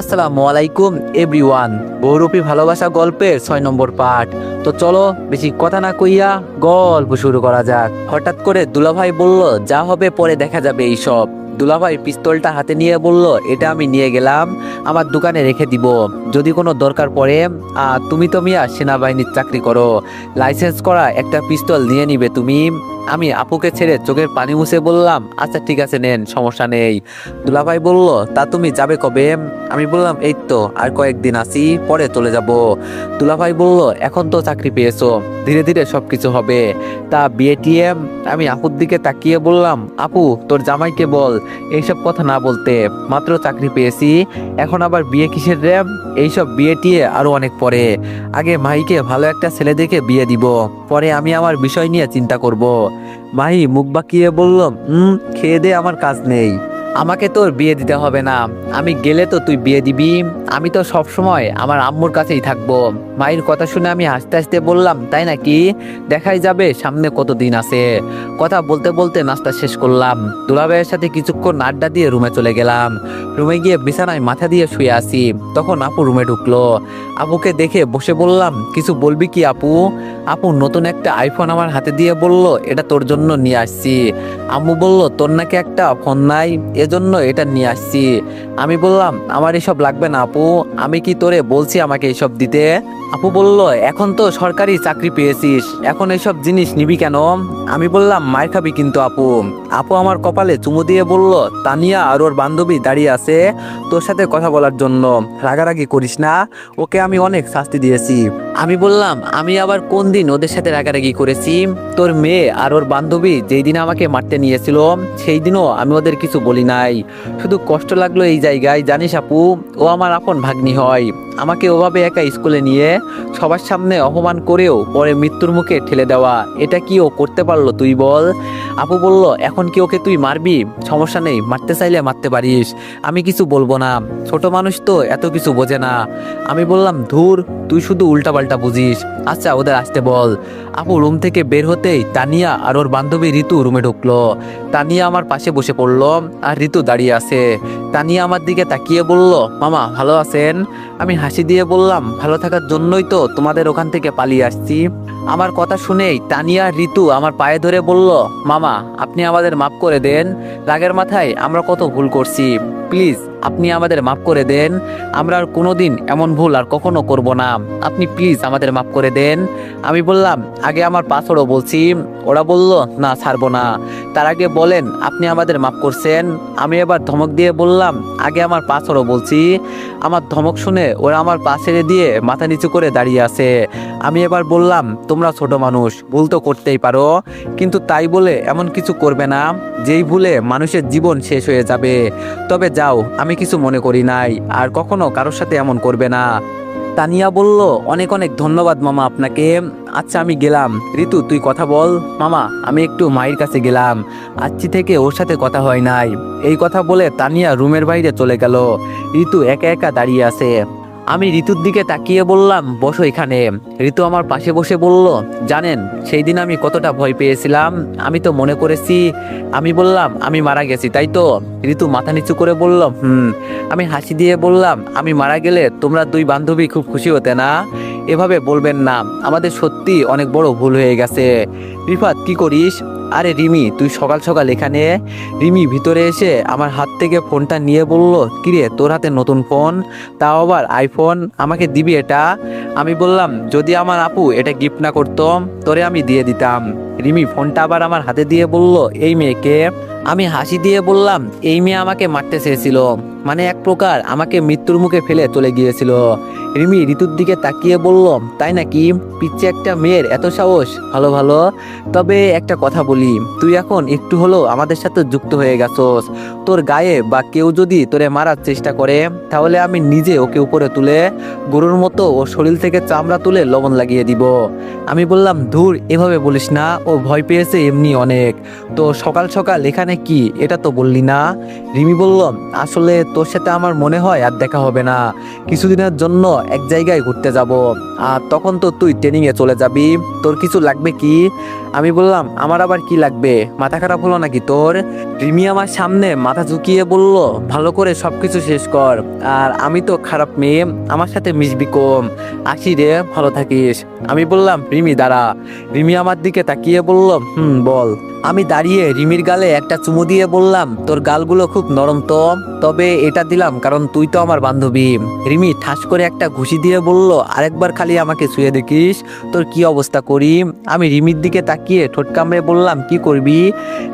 আসসালামু আলাইকুম এভরিওয়ান। বহুরূপী ভালোবাসা গল্পের 6 নম্বর পার্ট। তো চলো বেশি কথা না কইয়া গল্প শুরু করা যাক। হঠাৎ করে দুলাভাই বলল, যা হবে পরে দেখা যাবে এইসব। দুলাভাই পিস্তলটা হাতে নিয়ে বলল, এটা আমি নিয়ে গেলাম, আমার দোকানে রেখে দিব, যদি কোনো দরকার পড়ে। তুমি তো মিয়া সেনাবাহিনীর চাকরি করো, লাইসেন্স করা একটা পিস্তল নিয়ে নিবে তুমি। আমি আপুকে ছেড়ে চোখের পানি মুছে বললাম, আচ্ছা ঠিক আছে নেন, সমস্যা নেই। দুলাভাই বলল, তা তুমি যাবে কবে? আমি বললাম, এই তো আর কয়েকদিন আছি, পরে চলে যাব। দুলাভাই বলল, এখন তো চাকরি পেয়েছো, ধীরে ধীরে সবকিছু হবে, তা বিয়ে টিয়ে? আমি আপুর দিকে তাকিয়ে বললাম, আপু তোর জামাইকে বল এইসব কথা না বলতে, মাত্র চাকরি পেয়েছি, এখন আবার বিয়ে কিসের রে? এইসব বিয়ে টিয়ে আরো অনেক পরে, আগে মাহিকে ভালো একটা ছেলে দেখে বিয়ে দিব, পরে আমি আমার বিষয় নিয়ে চিন্তা করব। মাহি মুখ বাঁকিয়ে বলল, খেয়ে দে, আমার কাজ নেই, আমাকে তোর বিয়ে দিতে হবে না, আমি গেলে তো তুই বিয়ে দিবি, আমি তো সব সময় আমার আম্মুর কাছেই থাকবো। মায়ের কথা শুনে আমি হাসতে হাসতে বললাম, তাই নাকি? দেখাই যাবে সামনে কতদিন আছে। কথা বলতে বলতে নাস্তা শেষ করলাম, দুলাভাইয়ের সাথে কিছুক্ষণ আড্ডা দিয়ে রুমে চলে গেলাম। রুমে গিয়ে বিছানায় মাথা দিয়ে শুয়ে আছি, তখন আপু রুমে ঢুকলো। আপুকে দেখে বসে বললাম, কিছু বলবি কি আপু? আপু নতুন একটা আইফোন আমার হাতে দিয়ে বলল, এটা তোর জন্য নিয়ে আসছি। আম্মু বলল, তোর নাকি একটা ফোন নাই, এজন্য এটা নিয়ে আসছি। আমি বললাম, আমার এসব লাগবে না আপু, আমি কি তোরে বলছি আমাকে এসব দিতে? আপু বলল, এখন তো সরকারি চাকরি পেয়েছিস, এখন এসব জিনিস নিবি কেন? আমি বললাম, মার খাবি কিন্তু আপু। আপু আমার কপালে চুমু দিয়ে বলল, তানিয়া আর ওর বান্ধবী দাঁড়িয়ে আছে তোর সাথে কথা বলার জন্য, রাগারাগি করিস না, ওকে আমি অনেক শাস্তি দিয়েছি। আমি বললাম, আমি আবার কোন দিন ওদের সাথে রাগারাগি করেছি? তোর মেয়ে আর ওর বান্ধবী যেই দিন আমাকে মারতে নিয়েছিল সেই দিনও আমি ওদের কিছু বলি নাই, শুধু কষ্ট লাগলো এই জায়গায়, জানিস আপু, ও আমার আপন ভাগ্নি হয়, আমাকে ওভাবে একা স্কুলে নিয়ে সবার সামনে অপমান করেও পরে মৃত্যুর মুখে ঠেলে দেওয়া, এটা কি ও করতে পারলো তুই বল? আপু বলল, এখন কি ওকে তুই মারবি? সমস্যা নেই, মারতে চাইলে মারতে পারিস, আমি কিছু বলবো না, ছোট মানুষ তো এত কিছু বোঝে না। আমি বললাম, ধুর, তুই শুধু উল্টাপাল্টা বুঝিস, আচ্ছা ওদের আসতে বল। আপু রুম থেকে বের হতেই তানিয়া আর ওর বান্ধবী ঋতু রুমে ঢুকলো। তানিয়া আমার পাশে বসে পড়লো আর ঋতু দাঁড়িয়ে আছে। তানিয়া আমার দিকে তাকিয়ে বলল, মামা ভালো আছেন? আমি হাসি দিয়ে বললাম, ভালো থাকার জন্যই তো তোমাদের ওখান থেকে পালিয়ে আসছি। আমার কথা শুনেই তানিয়া আর ঋতু আমার পায়ে ধরে বলল, মামা আপনি আমাদের মাফ করে দেন, রাগের মাথায় আমরা কত ভুল করছি, প্লিজ আপনি আমাদের মাফ করে দেন, আমরা আর কোনোদিন এমন ভুল আর কখনো করব না, আপনি প্লিজ আমাদের মাফ করে দেন। আমি বললাম, আগে আমার পাসওয়ার্ডও বলছি। ওরা বলল, না ছাড়বো না, তার আগে বলেন আপনি আমাদের মাফ করছেন। আমি এবার ধমক দিয়ে বললাম, আগে আমার পাসওয়ার্ডও বলছি। আমার ধমক শুনে ওরা আমার পা ছেড়ে দিয়ে মাথা নিচু করে দাঁড়িয়ে আছে। আমি এবার বললাম, তোমরা ছোট মানুষ, ভুল তো করতেই পারো, কিন্তু তাই বলে এমন কিছু করবে না যেই ভুলে মানুষের জীবন শেষ হয়ে যাবে। তবে যাও, আমি কিছু মনে করি নাই, আর কখনো কারোর সাথে এমন করবে না। তানিয়া বলল, অনেক অনেক ধন্যবাদ মামা আপনাকে, আচ্ছা আমি গেলাম। ঋতু তুই কথা বল। মামা আমি একটু মায়ের কাছে গেলাম, আজকে থেকে ওর সাথে কথা হয় নাই। এই কথা বলে তানিয়া রুমের বাইরে চলে গেল। ঋতু একা একা দাঁড়িয়ে আছে। আমি ঋতুর দিকে তাকিয়ে বললাম, বসো এখানে। ঋতু আমার পাশে বসে বলল, জানেন সেই দিন আমি কতটা ভয় পেয়েছিলাম, আমি তো মনে করেছি। আমি বললাম, আমি মারা গেছি তাই তো? ঋতু মাথা নিচু করে বলল, আমি হাসি দিয়ে বললাম, আমি মারা গেলে তোমরা দুই বান্ধবী খুব খুশি হতে না? এভাবে বলবেন না, আমাদের সত্যি অনেক বড় ভুল হয়ে গেছে। রিফাত কি করিস? আরে রিমি, তুই সকাল সকাল এখানে? রিমি ভিতরে এসে আমার হাত থেকে ফোনটা নিয়ে বলল, কিরে তোর হাতে নতুন ফোন, তাও আবার আইফোন, আমাকে দিবি এটা? আমি বললাম, যদি আমার আপু এটা গিফট না করতো তোরে আমি দিয়ে দিতাম। রিমি ফোনটা আবার আমার হাতে দিয়ে বলল, এই মেয়েকে? আমি হাসি দিয়ে বললাম, এই মেয়ে আমাকে মারতে চেয়েছিল, মানে এক প্রকার আমাকে মৃত্যুর মুখে ফেলে চলে গিয়েছিল। রিমি ঋতুর দিকে তাকিয়ে বলল, তাই নাকি? পিচ্ছে একটা মেয়ের এত সাহস, ভালো ভালো। তবে একটা কথা বলি, তুই এখন একটু হলেও আমাদের সাথে যুক্ত হয়ে গেছস, তোর গায়ে বা কেউ যদি তোরে মারার চেষ্টা করে তাহলে আমি নিজে ওকে উপরে তুলে গরুর মতো ওর শরীর থেকে চামড়া তুলে লবণ লাগিয়ে দিব। আমি বললাম, ধুর এভাবে বলিস না, ও ভয় পেয়েছে এমনি অনেক। তো সকাল সকাল এখানে কি, এটা তো বললি না? রিমি বলল, আসলে তোর সাথে আমার মনে হয় আর দেখা হবে না, কিছুদিনের জন্য এক জায়গায় ঘুরতে যাব, আর তখন তো তুই ট্রেনিং এ চলে যাবি, তোর কিছু লাগবে কি? আমি বললাম, আমার আবার কি লাগবে? মাথা খারাপ হলো নাকি তোর? রিমি আমার সামনে মাথা ঝুঁকিয়ে বলল, ভালো করে সবকিছু শেষ কর। আর আমি তো খারাপ মেয়ে, আমার সাথে মিশবি কম। আসি রে, ভালো থাকিস। আমি বললাম, রিমি দাঁড়া। রিমি আমার দিকে তাকিয়ে বলল, বল। আমি দাঁড়িয়ে রিমির গালে একটা চুমু দিয়ে বললাম, তোর গালগুলো খুব নরম তো, তবে এটা দিলাম কারণ তুই তো আমার বান্ধবী। রিমি ঠাস করে একটা ঘুষি দিয়ে বলল, আরেকবার খালি আমাকে ছুঁয়ে দেখিস তোর কি অবস্থা করি। আমি রিমির দিকে তাকিয়ে ঠোঁট কামড়ে বললাম, কি করবি?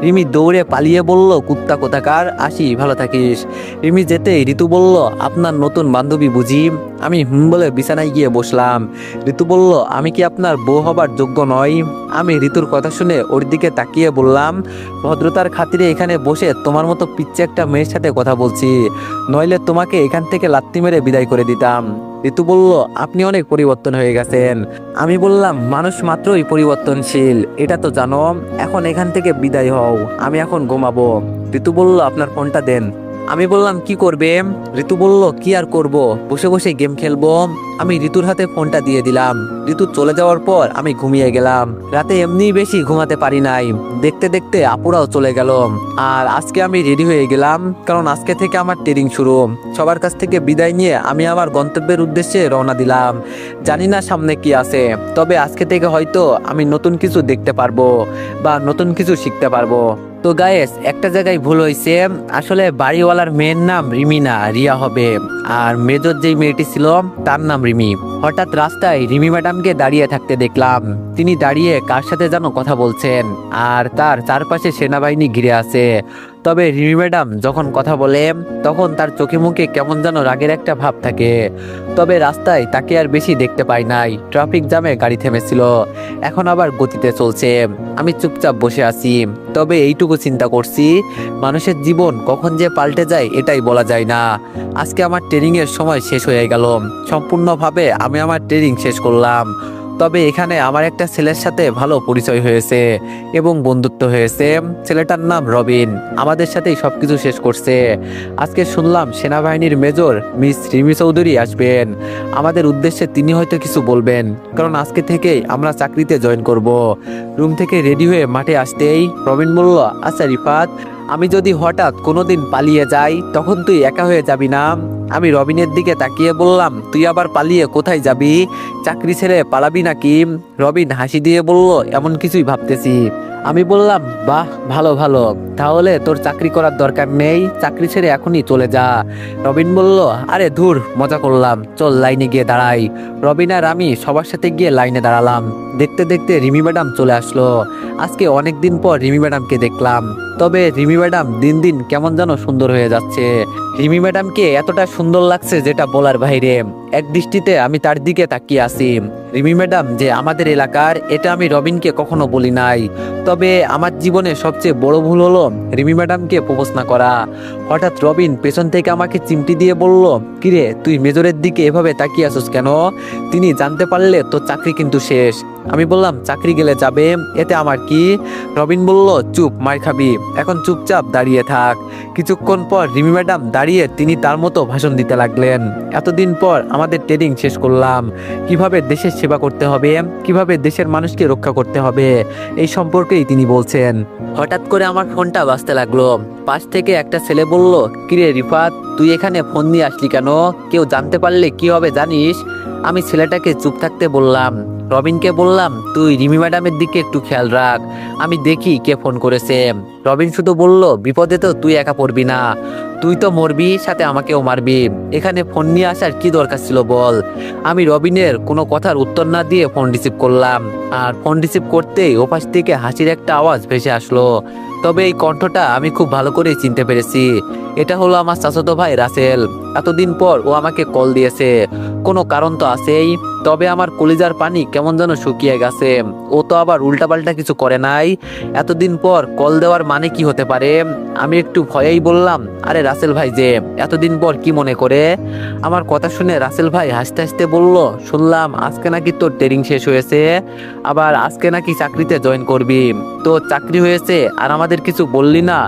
রিমি দৌড়ে পালিয়ে বলল, কুত্তা কোথাকার, আসি, ভালো থাকিস। রিমি যেতেই ঋতু বলল, আপনার নতুন বান্ধবী বুঝি? আমি বলে বিছানায় গিয়ে বসলাম। ঋতু বলল, আমি কি আপনার বউ হবার যোগ্য নই? আমি ঋতুর কথা শুনে ওর দিকে তাকিয়ে বললাম, ভদ্রতার খাতিরে এখানে বসে তোমার মতো পিচ্ছে একটা মেয়ের সাথে কথা বলছি, নইলে তোমাকে এখান থেকে লাত্তি মেরে বিদায় করে দিতাম। ঋতু বলল, আপনি অনেক পরিবর্তন হয়ে গেছেন। আমি বললাম, মানুষ মাত্রই পরিবর্তনশীল, এটা তো জানো। এখন এখান থেকে বিদায় হও, আমি এখন ঘুমাবো। ঋতু বলল, আপনার ফোনটা দেন। আমি বললাম, কি করবে? ঋতু বলল, কি আর করব, বসে বসে গেম খেলবো। আমি ঋতুর হাতে ফোনটা দিয়ে দিলাম। ঋতু চলে যাওয়ার পর আমি ঘুমিয়ে গেলাম। রাতে এমনিই বেশি ঘুমাতে পারি নাই। দেখতে দেখতে আপুরাও চলে গেল। আর আজকে আমি রেডি হয়ে গেলাম, কারণ আজকে থেকে আমার ট্রেনিং শুরু। সবার কাছ থেকে বিদায় নিয়ে আমি আমার গন্তব্যের উদ্দেশ্যে রওনা দিলাম। জানি না সামনে কি আছে, তবে আজকে থেকে হয়তো আমি নতুন কিছু দেখতে পারবো বা নতুন কিছু শিখতে পারবো। তো গায়েস, একটা জায়গায় ভুল হয়েছে। আসলে বাড়িওয়ালার মেয়ের নাম রিমি না, রিয়া হবে। আর মেজর যেই মেয়েটি ছিল তার নাম রিমি। হঠাৎ রাস্তায় রিমি ম্যাডামকে দাঁড়িয়ে থাকতে দেখলাম। তিনি দাঁড়িয়ে কার সাথে যেন কথা বলছেন, আর তার চারপাশে সেনাবাহিনী ঘিরে আছে। তবে রিমি ম্যাডাম যখন কথা বলে তখন তার চোখে মুখে কেমন যেন রাগের একটা ভাব থাকে। তবে রাস্তায় তাকে আর বেশি দেখতে পাই নাই। ট্রাফিক জ্যামে গাড়ি থেমেছিল, এখন আবার গতিতে চলছে। আমি চুপচাপ বসে আছি, তবে এইটুকু চিন্তা করছি, মানুষের জীবন কখন যে পাল্টে যায় এটাই বলা যায় না। আজকে আমার ট্রেনিং এর সময় শেষ হয়ে গেল। সম্পূর্ণভাবে আমি আমার ট্রেনিং শেষ করলাম। তবে এখানে আমার একটা ছেলের সাথে ভালো পরিচয় হয়েছে এবং বন্ধুত্ব হয়েছে। ছেলেটার নাম রবিন, আমাদের সাথেই সবকিছু শেষ করছে। আজকে শুনলাম সেনাবাহিনীর মেজর মিস রিমি চৌধুরী আসবেন আমাদের উদ্দেশ্যে। তিনি হয়তো কিছু বলবেন, কারণ আজকে থেকেই আমরা চাকরিতে জয়েন করব। রুম থেকে রেডি হয়ে মাঠে আসতেই রবিন বলল, আচ্ছা রিফাত, আমি যদি হঠাৎ কোনোদিন পালিয়ে যাই তখন তুই একা হয়ে যাবি না? আমি রবিনের দিকে তাকিয়ে বললাম, তুই আবার পালিয়ে কোথায় যাবি? চাকরি ছেড়ে পালাবি নাকি? রবিন হাসি দিয়ে বলল, এমন কিছুই ভাবতেছি। আমি বললাম, বাহ, ভালো ভালো, তাহলে তোর চাকরি করার দরকার নেই, চাকরি ছেড়ে এখনই চলে যা। রবিন বলল, আরে ধুর, মজা করলাম, চল লাইনে গিয়ে দাঁড়াই। রবিন আর আমি সবার সাথে গিয়ে লাইনে দাঁড়ালাম। দেখতে দেখতে রিমি ম্যাডাম চলে আসলো। আজকে অনেক দিন পর রিমি ম্যাডামকে দেখলাম। তবে রিমি ম্যাডাম দিন দিন কেমন যেন সুন্দর হয়ে যাচ্ছে। রিমি ম্যাডামকে এতটা সুন্দর লাগছে যেটা বলার বাইরে। এক দৃষ্টিতে আমি তার দিকে তাকিয়ে আছি। রিমি ম্যাডাম যে আমাদের এলাকার, এটা আমি রবিনকে কখনো বলি নাই। তবে আমার জীবনে সবচেয়ে বড় ভুল হলো রিমি ম্যাডামকে প্রপোজ না করা। হঠাৎ রবিন পেছন থেকে আমাকে চিমটি দিয়ে বলল, কিরে, তুই মেজরের দিকে এভাবে তাকিয়ে আছিস কেন? তিনি জানতে পারলে তোর চাকরি কিন্তু শেষ। আমি বললাম, চাকরি গেলে যাবে, এতে আমার কি? রবিন বলল, চুপ, মার খাবি, এখন চুপচাপ দাঁড়িয়ে থাক। কিছুক্ষণ পর রিমি ম্যাডাম দাঁড়িয়ে তিনি তার মতো ভাষণ দিতে লাগলেন। এতদিন পর আমাদের ট্রেনিং শেষ করলাম, কিভাবে দেশের সেবা করতে হবে, কিভাবে দেশের মানুষকে রক্ষা করতে হবে, এই সম্পর্কেই তিনি বলছেন। হঠাৎ করে আমার ফোনটা বাজতে লাগলো। পাশ থেকে একটা ছেলে বলল, কিরে রিফাত, তুই এখানে ফোন নিয়ে আসলি কেন? কেউ জানতে পারলে কি হবে জানিস? আমি ছেলেটাকে চুপ থাকতে বললাম। রবিনকে বললাম, তুই রিমি ম্যাডামের দিকে একটু খেয়াল রাখ, আমি দেখি কে ফোন করেছে। রবিন শুধু বলল, বিপদে তো তুই একা পড়বি না, তুই তো মরবি, সাথে আমাকেও মারবি, এখানে ফোন নিয়ে আসার কি দরকার ছিল বল? আমি রবিনের কোনো কথার উত্তর না দিয়ে ফোন রিসিভ করলাম। আর ফোন রিসিভ করতেই ওপাশ থেকে হাসির একটা আওয়াজ ভেসে আসলো। তবে এই কণ্ঠটা আমি খুব ভালো করে চিনতে পেরেছি। এটা হলো আমার চাচাতো ভাই রাসেল। এতদিন পর ও আমাকে কল দিয়েছে, কোনো কারণ তো আছেই। তবে আমার কলিজার পানি কেমন যেন শুকিয়ে গেছে। ও তো আবার উল্টাপাল্টা কিছু করে নাই। এতদিন পর কল দেওয়ার মানে কি হতে পারে? আমি একটু ভয়েই বললাম, আরে রাসেল ভাই যে, এতদিন পর কি মনে করে? আমার কথা শুনে রাসেল ভাই হাসতে হাসতে বলল, শুনলাম আজকে নাকি তোর ট্রেনিং শেষ হয়েছে, আবার আজকে নাকি চাকরিতে জয়েন করবি। তো চাকরি হয়েছে আর আমাদের কিছু বললি না,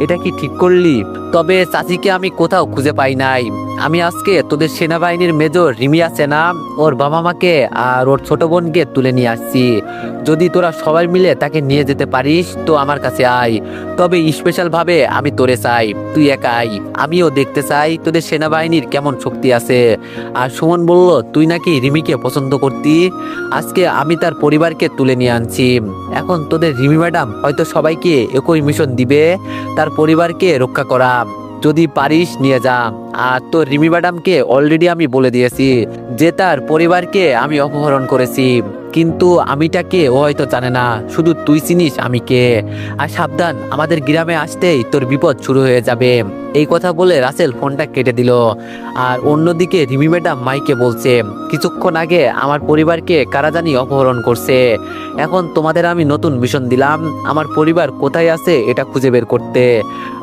এটা কি ঠিক করলি? তবে চাচিকে আমি কোথাও খুঁজে পাই নাই। আমি আজকে তোদের সেনাবাহিনীর মেজর রিমি আছে না, ওর বাবা মাকে আর ওর ছোট বোনকে তুলে নিয়ে আসছি। যদি তোরা সবাই মিলে তাকে নিয়ে যেতে পারিস তো আমার কাছে আয়। তবে স্পেশাল ভাবে আমি তোরে চাই, তুই একা আয়। আমিও দেখতে চাই তোদের সেনাবাহিনীর কেমন শক্তি আছে। আর সুমন বলল তুই নাকি রিমিকে পছন্দ করতি। আজকে আমি তার পরিবারকে তুলে নিয়ে আনছি। এখন তোদের রিমি ম্যাডাম হয়তো সবাইকে একই মিশন দিবে, তার পরিবারকে রক্ষা করা। যদি পারিস নিয়ে যা। আর তোর রিমি ম্যাডামকে অলরেডি আমি বলে দিয়েছি যে তার পরিবারকে আমি অপহরণ করেছি, কিন্তু আমিটাকে ও হয়তো জানে না, শুধু তুই চিনিস আমি কে। আর সাবধান, আমাদের গ্রামে আসতেই তোর বিপদ শুরু হয়ে যাবে। এই কথা বলে রাসেল ফোনটা কেটে দিল। আর অন্যদিকে রিমি ম্যাডাম মাইকে বলছে, কিছুক্ষণ আগে আমার পরিবারকে কারা জানি অপহরণ করছে। এখন তোমাদের আমি নতুন মিশন দিলাম, আমার পরিবার কোথায় আছে এটা খুঁজে বের করতে।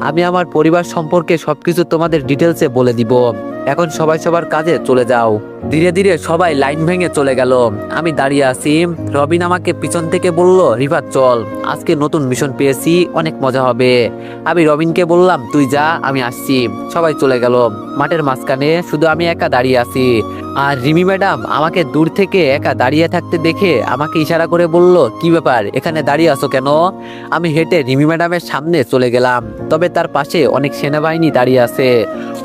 আমি আমার পরিবার সম্পর্কে সবকিছু তোমাদের ডিটেলসে বলে দিব। এখন সবাই সবার কাজে চলে যাও। ধীরে ধীরে সবাই লাইন ভেঙে চলে গেল। আমি দাঁড়িয়ে আছি। রবিন আমাকে পিছন থেকে বলল, রিফাত চল, আজকে নতুন মিশন পেয়েছি, অনেক মজা হবে। আমি রবিনকে বললাম তুই যা, আমি আসছি। সবাই চলে গেল। মাঠের মাঝখানে শুধু আমি একা দাঁড়িয়ে আছি। আর রিমি ম্যাডাম আমাকে দূর থেকে একা দাঁড়িয়ে থাকতে দেখে আমাকে ইশারা করে বলল, কি ব্যাপার, এখানে দাঁড়িয়ে আছো কেন? আমি হেঁটে রিমি ম্যাডামের সামনে চলে গেলাম। তবে তার পাশে অনেক সেনাবাহিনী দাঁড়িয়ে আছে,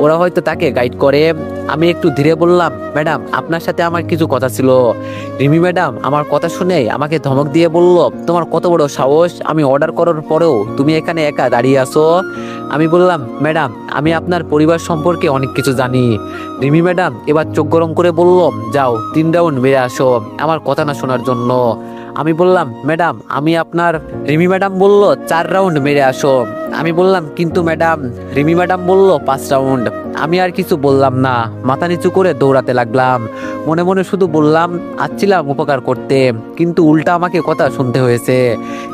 ওরা হয়তো তাকে গাইড করে। আমি একটু ধীরে বললাম, ম্যাডাম আপনার সাথে আমার কিছু কথা ছিল। রিমি ম্যাডাম আমার কথা শুনে আমাকে ধমক দিয়ে বলল, তোমার কত বড় সাহস, আমি অর্ডার করার পরেও তুমি এখানে একা দাঁড়িয়ে আছো? আমি বললাম, ম্যাডাম আমি আপনার পরিবার সম্পর্কে অনেক কিছু জানি। রিমি ম্যাডাম এবার চোখ গরম করে বলল, যাও 3 রাউন্ড মেরে আসো আমার কথা না শোনার জন্য। আমি বললাম, ম্যাডাম আমি আপনার। রিমি ম্যাডাম বলল 4 রাউন্ড মেরে আসো। আমি বললাম, কিন্তু ম্যাডাম। রিমি ম্যাডাম বলল 5 রাউন্ড। আমি আর কিছু বললাম না, মাথা নিচু করে দৌড়াতে লাগলাম। মনে মনে শুধু বললাম, আসছিলাম উপকার করতে, কিন্তু উল্টা আমাকে কথা শুনতে হয়েছে।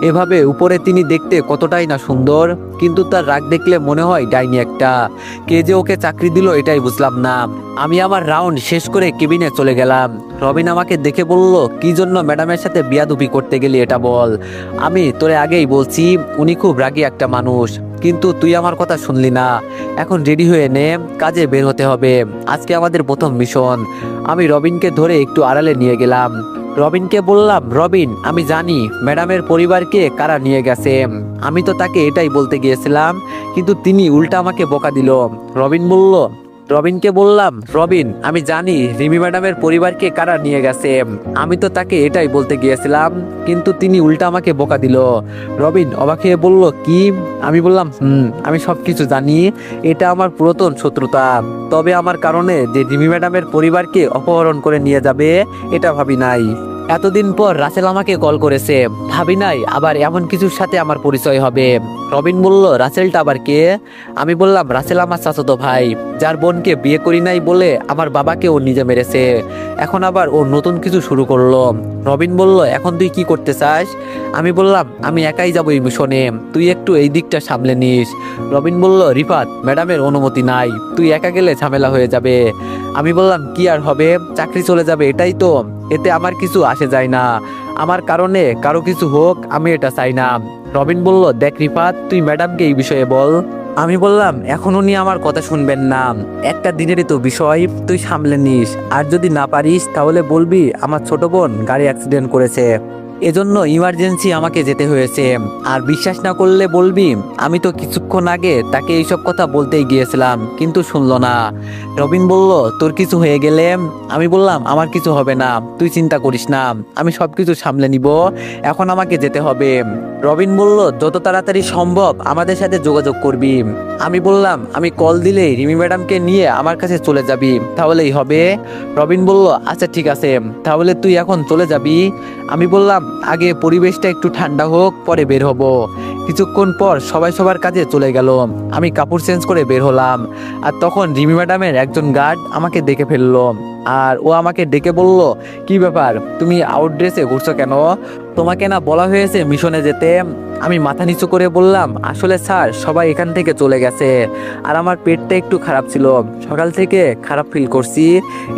এভাবে উপরে তিনি দেখতে কতটাই না সুন্দর, কিন্তু তার রাগ দেখলে মনে হয় ডাইনি একটা। কে যে ওকে চাকরি দিল এটাই বুঝলাম না। আমি আমার রাউন্ড শেষ করে কেবিনে চলে গেলাম। রবিন আমাকে দেখে বলল, কি জন্য ম্যাডামের সাথে বিয়াদুপি করতে গেলি এটা বল। আমি তোরে আগেই বলছি উনি খুব রাগী একটা মানুষ, কিন্তু তুই আমার কথা শুনলি না। এখন রেডি হয়ে নে, কাজে বের হতে হবে, আজকে আমাদের প্রথম মিশন। আমি রবিনকে ধরে একটু আড়ালে নিয়ে গেলাম। রবিনকে বললাম, রবিন আমি জানি ম্যাডামের পরিবারকে কারা নিয়ে গেছে। আমি তো তাকে এটাই বলতে গিয়েছিলাম, কিন্তু তিনি উল্টা আমাকে বকা দিল। রবিনকে বললাম, রবিন আমি জানি রিমি ম্যাডামের পরিবারকে কারা নিয়ে গেছে। আমি তো তাকে এটাই বলতে গিয়েছিলাম, কিন্তু তিনি উল্টা আমাকে বকা দিল। রবিন অবাক হয়ে বলল, কি? আমি বললাম, আমি সবকিছু জানি, এটা আমার পুরাতন শত্রুতা। তবে আমার কারণে যে রিমি ম্যাডামের পরিবারকে অপহরণ করে নিয়ে যাবে এটা ভাবি নাই। এতদিন পর রাসেল আমাকে কল করেছে, ভাবি নাই আবার এমন কিছুর সাথে আমার পরিচয় হবে। রবিন বলল, রাসেলটা আবার কে? আমি বললাম, রাসেল আমার চাচাতো ভাই, যার বোনকে বিয়ে করি নাই বলে আমার বাবাকে ও নিজে মেরেছে। এখন আবার ও নতুন কিছু শুরু করলো। রবিন বলল, এখন তুই কি করতে চাস? আমি বললাম, আমি একাই যাবো এই মিশনে, তুই একটু এই দিকটা সামলে নিস। রবিন বলল, রিফাত ম্যাডামের অনুমতি নাই, তুই একা গেলে ঝামেলা হয়ে যাবে। আমি বললাম, কি আর হবে, চাকরি চলে যাবে এটাই তো, এতে আমার কিছু আসে যায় না। আমার কারণে কারো কিছু হোক আমি এটা চাই না। রবিন বলল, দেখ রিফাত তুই ম্যাডামকে এই বিষয়ে বল। আমি বললাম, এখন উনি আমার কথা শুনবেন না, একটা দিনেরই তো বিষয়, তুই সামলে নিস। আর যদি না পারিস তাহলে বলবি আমার ছোট বোন গাড়ি অ্যাক্সিডেন্ট করেছে, এজন্য ইমার্জেন্সি আমাকে যেতে হয়েছে। আর বিশ্বাস না করলে বলবি আমি তো কিছুক্ষণ আগে তাকে এইসব কথা বলতেই গিয়েছিলাম, কিন্তু শুনলো না। রবিন বলল, তোর কিছু হয়ে গেলে? আমি বললাম, আমার কিছু হবে না, তুই চিন্তা করিস না, আমি সবকিছু সামলে নিব, এখন আমাকে যেতে হবে। রবিন বলল, যত তাড়াতাড়ি সম্ভব আমাদের সাথে যোগাযোগ করবি। আমি বললাম, আমি কল দিলেই রিমি ম্যাডামকে নিয়ে আমার কাছে চলে যাবি, তাহলেই হবে। রবিন বলল, আচ্ছা ঠিক আছে, তাহলে তুই এখন চলে যাবি? আমি বললাম, আগে পরিবেশটা একটু ঠান্ডা হোক, পরে বের হব। কিছুক্ষণ পর সবাই সবার কাজে চলে গেল। আমি কাপড় চেঞ্জ করে বের হলাম। আর তখন রিমি ম্যাডামের একজন গার্ড আমাকে দেখে ফেললো। আর ও আমাকে ডেকে বলল, কি ব্যাপার, তুমি আউট ড্রেসে ঘুরছো কেন? তোমাকে না বলা হয়েছে মিশনে যেতে? আমি মাথা নিচু করে বললাম, আসলে স্যার সবাই এখান থেকে চলে গেছে, আর আমার পেটটা একটু খারাপ ছিল, সকাল থেকে খারাপ ফিল করছি,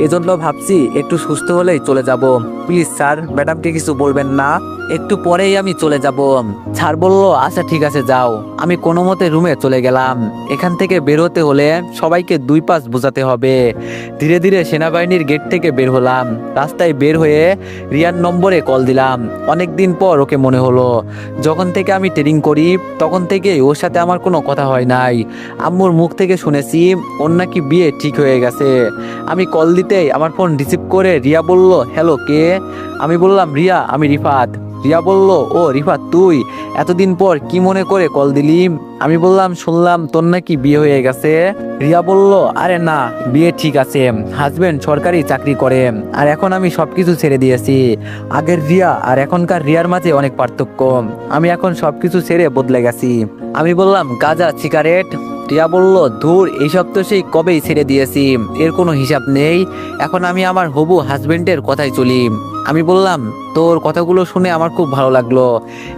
এজন্য ভাবছি একটু সুস্থ হলেই চলে যাব। প্লিজ স্যার, ম্যাডামকে কিছু বলবেন না, একটু পরেই আমি চলে যাব। স্যার বলল, আচ্ছা ঠিক আছে যাও। আমি কোনো মতে রুমে চলে গেলাম। এখান থেকে বের হতে হলে সবাইকে 2 পাস বোঝাতে হবে। ধীরে ধীরে সেনাবাহিনীর গেট থেকে বের হলাম। রাস্তায় বের হয়ে রিয়ার নম্বরে কল দিলাম। অনেক দিন পর ওকে মনে হলো। যখন থেকে আমি ট্রেনিং করি তখন থেকে ওর সাথে আমার কোনো কথা হয় নাই। আম্মুর মুখ থেকে শুনেছি ওর নাকি বিয়ে ঠিক হয়ে গেছে। আমি কল দিতেই আমার ফোন রিসিভ করে রিয়া বলল, হ্যালো কে? আমি বললাম, রিয়া, আমি রিফাত। রিয়া বলল, ও রিফাত তুই, এতদিন পর কি মনে করে কল দিলি? আমি বললাম, শুনলাম তোর নাকি বিয়ে হয়ে গেছে। রিয়া বলল, আরে না, বিয়ে ঠিক আছে, হাজবেন্ড সরকারি চাকরি করে, আর এখন আমি সবকিছু ছেড়ে দিয়েছি। আগের রিয়া আর এখনকার রিয়ার মাঝে অনেক পার্থক্য। আমি এখন সবকিছু ছেড়ে বদলে গেছি। আমি বললাম, গাঁজা, সিগারেট? রিয়া বলল, ধুর, এইসব তো সেই কবেই ছেড়ে দিয়েছি, এর কোনো হিসাব নেই। এখন আমি আমার হবু হাজবেন্ডের কথাই চলি। আমি বললাম, তোর কথাগুলো শুনে আমার খুব ভালো লাগলো,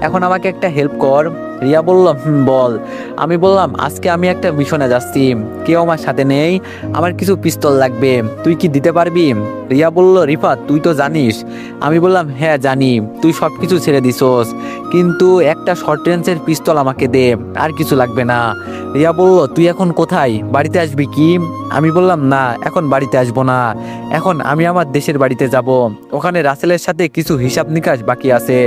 এখন আমাকে একটা হেল্প কর। রিয়া বলল, বল। আমি বললাম, আজকে আমি একটা মিশনে যাচ্ছি, কেউ আমার সাথে নেই, আমার কিছু পিস্তল লাগবে, তুই কি দিতে পারবি? রিয়া বলল, রিফাত তুই তো জানিস। আমি বললাম, হ্যাঁ জানি, তুই সব কিছু ছেড়ে দিছোস, কিন্তু একটা শর্ট রেঞ্জের পিস্তল আমাকে দে, আর কিছু লাগবে না। রিয়া বলল, তুই এখন কোথায়, বাড়িতে আসবি কি? আমি বললাম, না, এখন বাড়িতে আসবো না, এখন আমি আমার দেশের বাড়িতে যাব, ওখানে রাসেলের সাথে কিছু হিসাব নিকাশ বাকি আছে।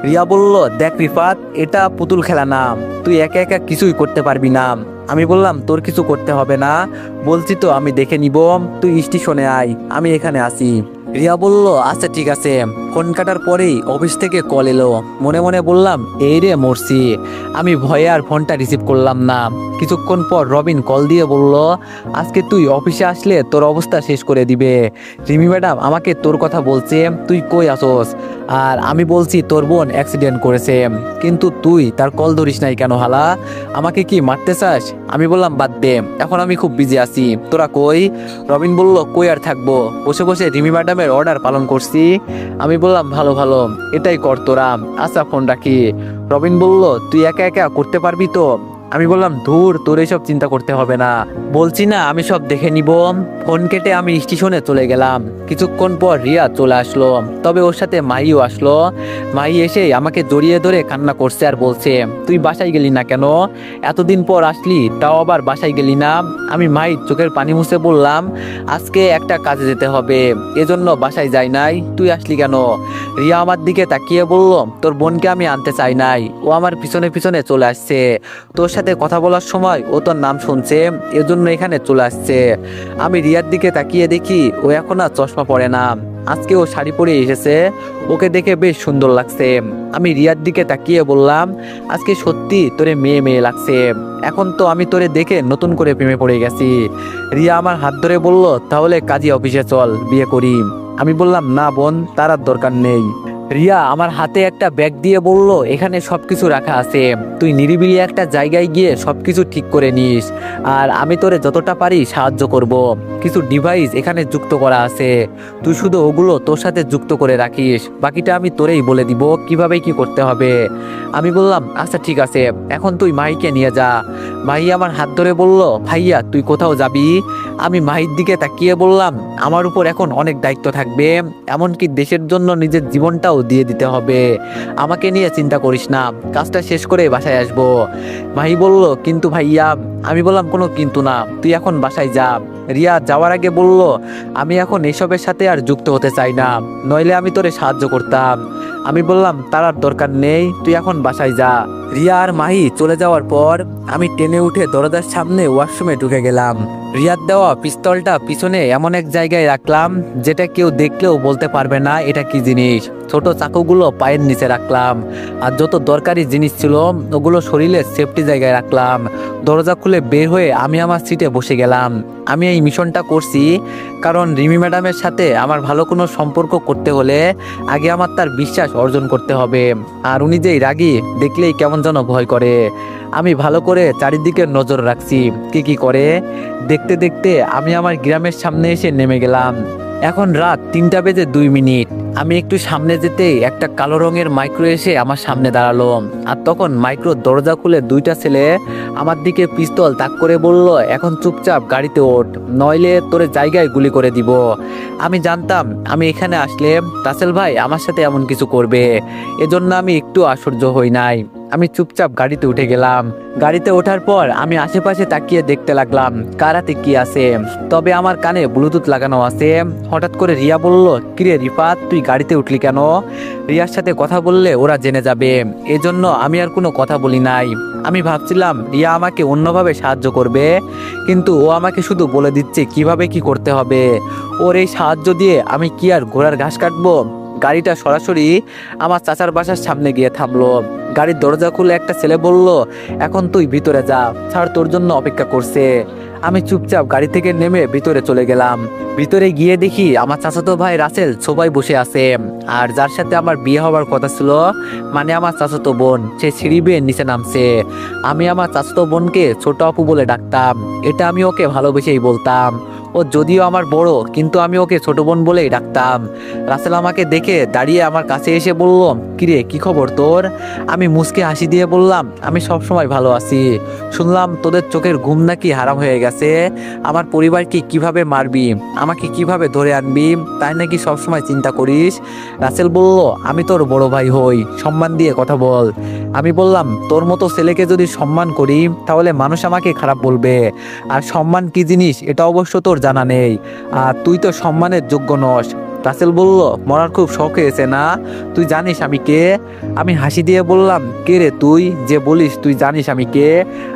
রিয়া বলল, দেখ রিফাত, এটা পুতুল খেলা না, তুই একা একা কিছুই করতে পারবি না। আমি বললাম, তোর কিছু করতে হবে না, বলছি তো আমি দেখে নিব, তুই স্টেশনে আয়, আমি এখানে আসি। রিয়া বলল, আচ্ছা ঠিক আছে। ফোন কাটার পরেই অফিস থেকে কল এলো। মনে মনে বললাম, এই রে মরছি। আমি ভয়ে আর ফোনটা রিসিভ করলাম না। কিছুক্ষণ পর রবিন কল দিয়ে বলল, আজকে তুই অফিসে আসলে তোর অবস্থা শেষ করে দিবে। রিমি ম্যাডাম আমাকে তোর কথা বলছে, তুই কই আসোস? আর আমি বলছি তোর বোন অ্যাক্সিডেন্ট করেছে, কিন্তু তুই তার কল ধরিস নাই কেন হালা? আমাকে কি মারতে চাস? আমি বললাম, বাদ দে, এখন আমি খুব বিজি আছি, তোরা কই? রবিন বলল, কই আর থাকবো, বসে বসে রিমি ম্যাডামের অর্ডার পালন করছি। আমি বললাম, ভালো ভালো, এটাই কর তোরা, আচ্ছা ফোন রাখি। রবিন বলল, তুই একা একা করতে পারবি তো? আমি বললাম, ধুর, তোর এসব চিন্তা করতে হবে না, বলছি না আমি সব দেখে নিব। ফোন কেটে আমি স্টেশনে চলে গেলাম। কিছুক্ষণ পর রিয়া চলে আসলো, তবে ওর সাথে মাইও আসলো। মাই এসে আমাকে জড়িয়ে ধরে কান্না করছে আর বলছে, তুই বাসায় গেলি না কেন? এতদিন পর আসলি, তাও আবার বাসায় গেলি না? আমি মাই চোখের পানি মুছে বললাম, আজকে একটা কাজে যেতে হবে, এজন্য বাসায় যাই নাই। তুই আসলি কেন? রিয়া আমার দিকে তাকিয়ে বলল, তোর বোনকে আমি আনতে চাই নাই, ও আমার পিছনে পিছনে চলে আসছে, তোর সাথে কথা বলার সময় ও তোর নাম শুনছে, এজন্য এখানে চলে আসছে। আমি রিয়ার দিকে তাকিয়ে দেখি ও এখন আর চশমা পরে না, আজকে ও শাড়ি পরে এসেছে, ওকে দেখে বেশ সুন্দর লাগছে। আমি রিয়ার দিকে তাকিয়ে বললাম, আজকে সত্যি তোরে মেয়ে মেয়ে লাগছে, এখন তো আমি তোরে দেখে নতুন করে প্রেমে পড়ে গেছি। রিয়া আমার হাত ধরে বলল, তাহলে কাজী অফিসে চল, বিয়ে করি। আমি বললাম, না বোন, তার আর দরকার নেই। রিয়া আমার হাতে একটা ব্যাগ দিয়ে বলল, এখানে সবকিছু রাখা আছে, তুই নিরিবিলি একটা জায়গায় গিয়ে সবকিছু ঠিক করে নিস, আর আমি তোরে যতটা পারি সাহায্য করব। কিছু ডিভাইস এখানে যুক্ত করা আছে, তুই শুধু ওগুলো তোর সাথে যুক্ত করে রাখিস, বাকিটা আমি তোরেই বলে দিব কিভাবে কি করতে হবে। আমি বললাম, আচ্ছা ঠিক আছে, এখন তুই মাহিকে নিয়ে যা। মাহি আমার হাত ধরে বলল, ভাইয়া তুই কোথাও যাবি? আমি মাহির দিকে তাকিয়ে বললাম, আমার উপর এখন অনেক দায়িত্ব থাকবে, এমনকি দেশের জন্য নিজের জীবনটাও দিয়ে দিতে হবে, আমাকে নিয়ে চিন্তা করিস না, কাজটা শেষ করে বাসায় আসবো। মাহি বলল, কিন্তু ভাইয়া। আমি বললাম, কোনো কিন্তু না, তুই এখন বাসায় যা। রিয়া যাওয়ার আগে বলল, আমি এখন এসবের সাথে আর যুক্ত হতে চাই না, নইলে আমি তোরে সাহায্য করতাম। আমি বললাম, তার আর দরকার নেই, তুই এখন বাসায় যা। রিয়া আর মাহি চলে যাওয়ার পর আমি টেনে উঠে দরজার সামনে ওয়াশরুমে ঢুকে গেলাম। রিয়ার দেওয়া পিস্তলটা পিছনে এমন এক জায়গায় রাখলাম যেটা কেউ দেখলেও বলতে পারবে না এটা কি জিনিস। ছোট চাকুগুলো পায়ের নিচে রাখলাম, আর যত দরকারি জিনিস ছিল ওগুলো শরীরের সেফটি জায়গায় রাখলাম। দরজা খুলে বের হয়ে আমি আমার সিটে বসে গেলাম। আমি এই মিশনটা করছি কারণ রিমি ম্যাডামের সাথে আমার ভালো কোনো সম্পর্ক করতে হলে আগে আমার তার বিশ্বাস অর্জন করতে হবে, আর উনি যেই রাগী, দেখলেই কেমন যেন ভয় করে। আমি ভালো করে চারিদিকে নজর রাখছি কি কি করে। দেখতে দেখতে আমি আমার গ্রামের সামনে এসে নেমে গেলাম। এখন রাত 3টা বেজে 2 মিনিট। আমি একটু সামনে যেতেই একটা কালো রঙের মাইক্রো এসে আমার সামনে দাঁড়ালো। আর তখন মাইক্রো দরজা খুলে দুইটা ছেলে আমার দিকে পিস্তল তাক করে বলল, এখন চুপচাপ গাড়িতে ওঠ, নইলে তোর জায়গায় গুলি করে দিব। আমি জানতাম আমি এখানে আসলে রাসেল ভাই আমার সাথে এমন কিছু করবে, এজন্য আমি একটু আশ্চর্য হই নাই। আমি চুপচাপ গাড়িতে উঠে গেলাম। গাড়িতে ওঠার পর আমি আশেপাশে তাকিয়ে দেখতে লাগলাম কার হাতে কি আছে। তবে আমার কানে ব্লুটুথ লাগানো আছে। হঠাৎ করে রিয়া বলল, কিরে রিফাত, তুই গাড়িতে উঠলি কেন? রিয়ার সাথে কথা বললে ওরা জেনে যাবে, এজন্য আমি আর কোনো কথা বলি নাই। আমি ভাবছিলাম রিয়া আমাকে অন্যভাবে সাহায্য করবে, কিন্তু ও আমাকে শুধু বলে দিচ্ছে কিভাবে কি করতে হবে। ওর এই সাহায্য দিয়ে আমি কি আর ঘোড়ার ঘাস কাটবো? গাড়িটা সরাসরি আমার চাচার বাসার সামনে গিয়ে থামলো। গাড়ির দরজা খুলে একটা ছেলে বলল, এখন তুই ভিতরে যা, স্যার তোর জন্য অপেক্ষা করছে। আমি চুপচাপ গাড়ি থেকে নেমে ভিতরে চলে গেলাম। ভিতরে গিয়ে দেখি আমার চাচাতো ভাই রাসেল সবাই বসে আছে। আর যার সাথে আমার বিয়ে হওয়ার কথা ছিল, মানে আমার চাচাতো বোন, সে সিঁড়ি বেয়ে নিচে নামছে। আমি আমার চাচাতো বোনকে ছোট আপু বলে ডাকতাম, এটা আমি ওকে ভালোবেসেই বলতাম। ও যদিও আমার বড়, কিন্তু আমি ওকে ছোট বোন বলেই ডাকতাম। রাসেল আমাকে দেখে দাঁড়িয়ে আমার কাছে এসে বলল, কিরে কি খবর তোর? আমি মুচকে হাসি দিয়ে বললাম, আমি সব সময় ভালো আছি। শুনলাম তোদের চোখের ঘুম নাকি হারাম হয়ে গেছে। আমার পরিবারকে কিভাবে মারবি, আমাকে কিভাবে ধরে আনবি, তাই নাকি সবসময় চিন্তা করিস। রাসেল বলল, আমি তোর বড় ভাই হই, সম্মান দিয়ে কথা বল। আমি বললাম, তোর মতো ছেলেকে যদি সম্মান করি তাহলে মানুষ আমাকে খারাপ বলবে, আর সম্মান কি জিনিস এটা অবশ্য তোর জানা নেই, আর তুই তো সম্মানের যোগ্য নস। রাসেল বলল, মরার খুব শখ হয়েছে না? তুই জানিস আমি কে? আমি হাসি দিয়ে বললাম, কে রে তুই যে বলিস তুই জানিস আমি কে?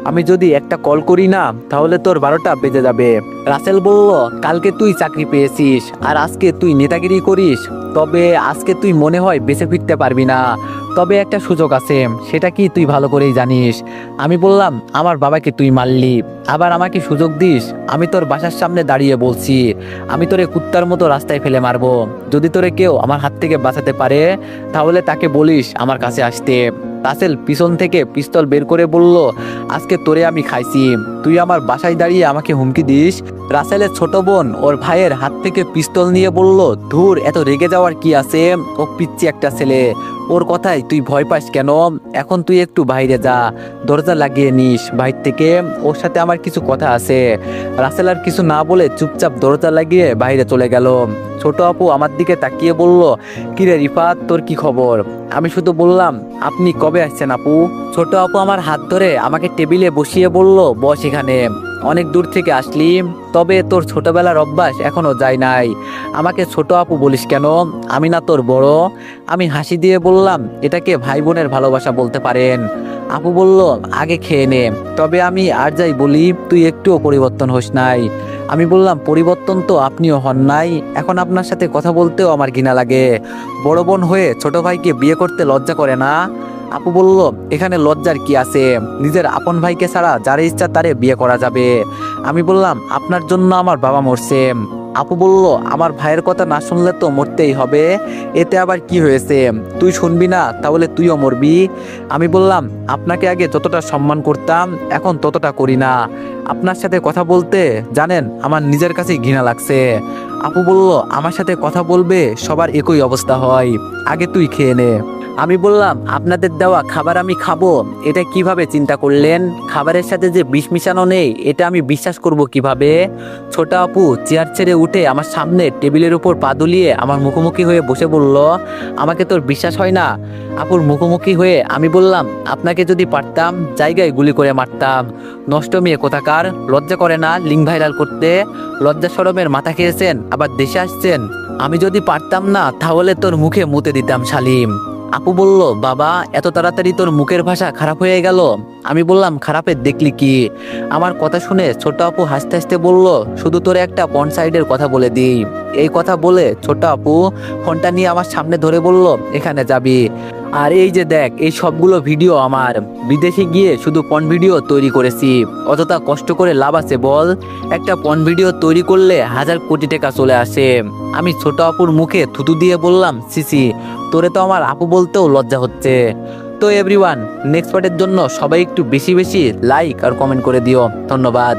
আমি যদি একটা কল করি না তাহলে তোর 12টা বেজে যাবে। রাসেল বলল, কালকে তুই চাকরি পেয়েছিস আর আজকে তুই নেতাগিরি করিস, তবে আজকে তুই মনে হয় বেঁচে ফিরতে পারবি না। তবে একটা সুযোগ আছে, সেটা কি তুই ভালো করেই জানিস। আমি বললাম, আমার বাবাকে তুই মারলি, আবার আমাকে সুযোগ দিস? আমি তোর বাসার সামনে দাঁড়িয়ে বলছি, আমি তোরে কুত্তার মতো রাস্তায় ফেলে মারবো। যদি তোরে কেউ আমার হাত থেকে বাঁচাতে পারে তাহলে তাকে বলিস আমার কাছে আসতে। রাসেল পিছন থেকে পিস্তল বের করে বলল, আজকে তোরে আমি খাইছি, তুই আমার বাসায় দাঁড়িয়ে আমাকে হুমকি দিস? রাসেলের ছোট বোন ওর ভাইয়ের হাত থেকে পিস্তল নিয়ে বলল, ধুর, এত রেগে যাওয়ার কি আছে, ও পিচ্ছি একটা ছেলে, ওর কথায় তুই ভয় পাস কেন? এখন তুই একটু বাইরে যা, দরজা লাগিয়ে নিস বাইরে থেকে, ওর সাথে আমার কিছু কথা আছে। রাসেল আর কিছু না বলে চুপচাপ দরজা লাগিয়ে বাইরে চলে গেল। ছোট আপু আমার দিকে তাকিয়ে বলল, কিরে রিফাত, তোর কি খবর? আমি শুধু বললাম, আপনি কবে আসছেন আপু? ছোট আপু আমার হাত ধরে আমাকে টেবিলে বসিয়ে বলল, বস এখানে, অনেক দূর থেকে আসলি, তবে তোর ছোটবেলার অভ্যাস এখনো যায় নাই। আমাকে ছোট আপু বলিস কেন? আমি না তোর বড়? আমি হাসি দিয়ে বললাম, এটাকে ভাই বোনের ভালোবাসা বলতে পারেন। আপু বলল, আগে খেয়ে নে। তবে আমি আর যাই বলি, তুই একটুও পরিবর্তন হোস নাই। আমি বললাম, পরিবর্তন তো আপনিও হন নাই, এখন আপনার সাথে কথা বলতেও আমার ঘৃণা লাগে। বড় বোন হয়ে ছোট ভাইকে বিয়ে করতে লজ্জা করে না? আপু বলল, এখানে লজ্জার কি আছে, নিজের আপন ভাইকে ছাড়া যারে ইচ্ছা তারে বিয়ে করা যাবে। আমি বললাম, আপনার জন্য আমার বাবা মরছে। আপু বলল, আমার ভাইয়ের কথা না শুনলে তো মরতেই হবে, এতে আবার কি হয়েছে, তুই শুনবি না তাহলে তুইও মরবি। আমি বললাম, আপনাকে আগে যতটা সম্মান করতাম এখন ততটা করি না। আপনার সাথে কথা বলতে জানেন আমার নিজের কাছেই ঘৃণা লাগছে। আপু বলল, আমার সাথে কথা বলবে সবার একই অবস্থা হয়, আগে তুই খেয়ে নে। আমি বললাম, আপনাদের দেওয়া খাবার আমি খাবো, এটা কিভাবে চিন্তা করলেন? খাবারের সাথে যে বিষ মিশানো নেই এটা আমি বিশ্বাস করব কিভাবে? ছোট আপু চেয়ার ছেড়ে উঠে আমার সামনে টেবিলের উপর পা দুলিয়ে আমার মুখোমুখি হয়ে বসে বলল, আমাকে তোর বিশ্বাস হয় না? আপুর মুখোমুখি হয়ে আমি বললাম, আপনাকে যদি পারতাম জায়গায় গুলি করে মারতাম। নষ্ট মেয়ে কোথাকার, লজ্জা করে না লিঙ্ক ভাইরাল করতে? লজ্জা শরমের মাথা খেয়েছেন, আবার দেশে আসছেন। আমি যদি পারতাম না তাহলে তোর মুখে মুতে দিতাম শালিম। আপু বলল, বাবা এত তাড়াতাড়ি তোর মুখের ভাষা খারাপ হয়ে গেল? আমি বললাম, খারাপের দেখলি কি? আমার কথা শুনে ছোট আপু হাসতে হাসতে বলল, শুধু তোরে একটা পর্ন সাইডের কথা বলে দিই। এই কথা বলে ছোট আপু ফোনটা নিয়ে আমার সামনে ধরে বলল, এখানে যাবি, আর এই যে দেখ, এই সবগুলো ভিডিও আমার। বিদেশে গিয়ে শুধু পর্ন ভিডিও তৈরি করেছি, অতটা কষ্ট করে লাভ আছে বল? একটা পর্ন ভিডিও তৈরি করলে 1000 কোটি টাকা চলে আসে। আমি ছোট আপুর মুখে থুতু দিয়ে বললাম, সিসি, তোরে তো আমার আপু বলতেও লজ্জা হচ্ছে। তো এভরিওয়ান, নেক্সট পার্টের জন্য সবাই একটু বেশি বেশি লাইক আর কমেন্ট করে দিও। ধন্যবাদ।